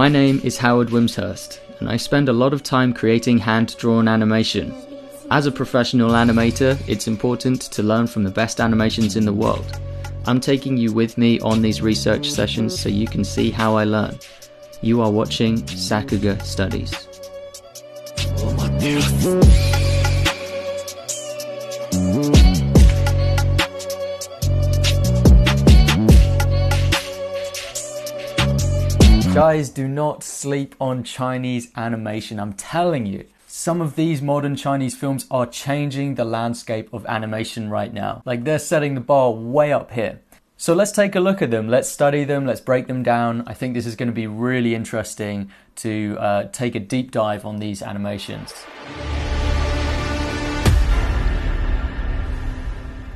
My name is Howard Wimshurst, and I spend a lot of time creating hand-drawn animation. As a professional animator, it's important to learn from the best animations in the world. I'm taking you with me on these research sessions so you can see how I learn. You are watching Sakuga Studies. Guys, do not sleep on Chinese animation. I'm telling you, some of these modern Chinese films are changing the landscape of animation right now. Like, they're setting the bar way up here. So let's take a look at them, let's study them, let's break them down. I think this is going to be really interesting to take a deep dive on these animations.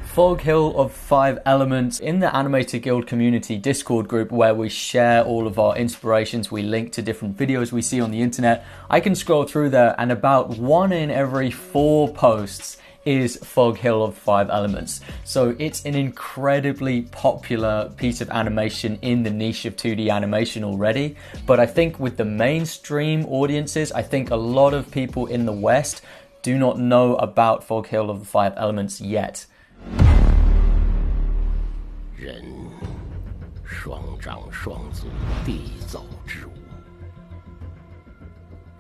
Fog Hill of 5 Elements. In the Animator Guild community Discord group where we share all of our inspirations, we link to different videos we see on the internet. I can scroll through there and about 1 in every 4 posts is Fog Hill of 5 Elements. So it's an incredibly popular piece of animation in the niche of 2D animation already. But I think with the mainstream audiences, I think a lot of people in the West do not know about Fog Hill of the 5 Elements yet.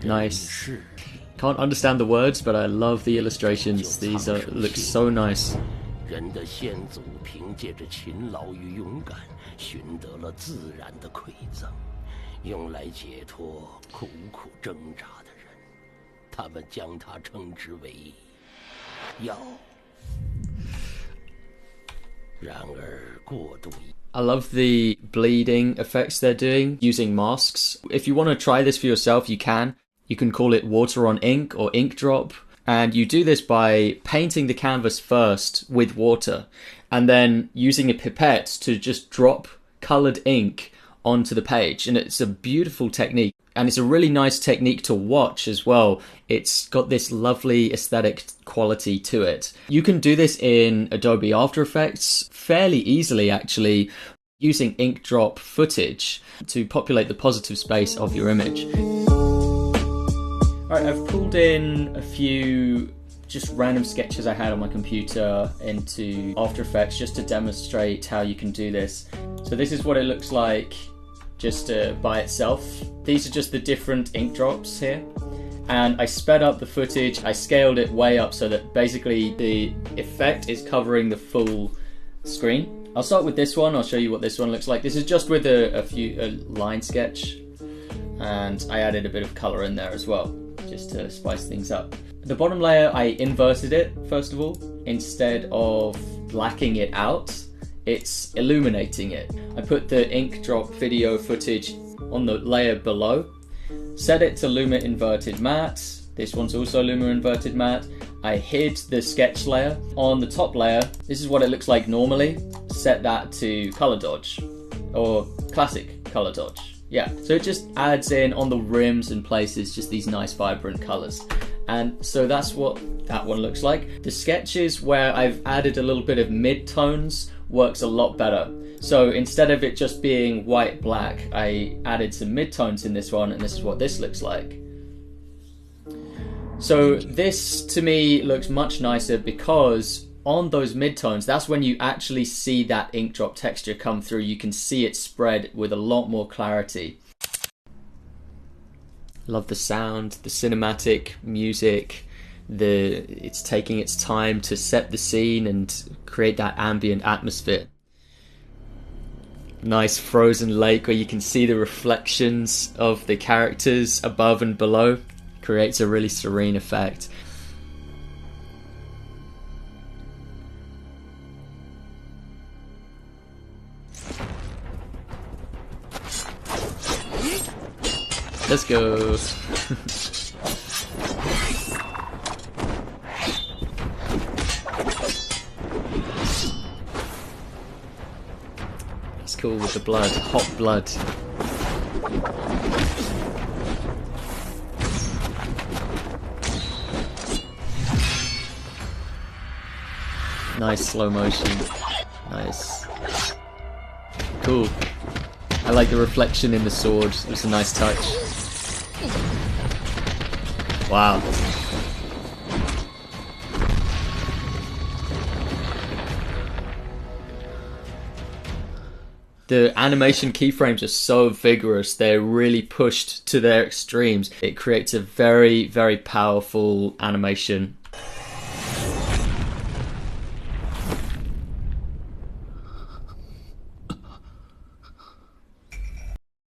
Nice. Can't understand the words, but I love the illustrations. These look so nice. I love the bleeding effects they're doing using masks. If you want to try this for yourself, you can. You can call it water on ink or ink drop. And you do this by painting the canvas first with water and then using a pipette to just drop colored ink onto the page. And it's a beautiful technique. And it's a really nice technique to watch as well. It's got this lovely aesthetic quality to it. You can do this in Adobe After Effects fairly easily, actually, using ink drop footage to populate the positive space of your image. Alright, I've pulled in a few just random sketches I had on my computer into After Effects just to demonstrate how you can do this. So this is what it looks like just by itself. These are just the different ink drops here. And I sped up the footage, I scaled it way up so that basically the effect is covering the full screen. I'll start with this one, I'll show you what this one looks like. This is just with a line sketch. And I added a bit of color in there as well, just to spice things up. The bottom layer, I inverted it, first of all. Instead of blacking it out, it's illuminating it. I put the ink drop video footage on the layer below, set it to Luma Inverted Matte. This one's also Luma Inverted Matte. I hid the sketch layer. On the top layer, this is what it looks like normally. Set that to color dodge, or classic color dodge. Yeah, so it just adds in on the rims and places just these nice vibrant colors. And so that's what that one looks like. The sketches where I've added a little bit of mid-tones works a lot better. So instead of it just being white black, I added some mid-tones in this one, and this is what this looks like. So this to me looks much nicer because on those mid-tones, that's when you actually see that ink drop texture come through. You can see it spread with a lot more clarity. Love the sound, the cinematic music. It's taking its time to set the scene and create that ambient atmosphere. Nice frozen lake where you can see the reflections of the characters above and below. Creates a really serene effect. Let's go. It's cool with the blood, hot blood. Nice slow motion. Nice. Cool. I like the reflection in the sword. It's a nice touch. Wow. The animation keyframes are so vigorous, they're really pushed to their extremes. It creates a very, very powerful animation.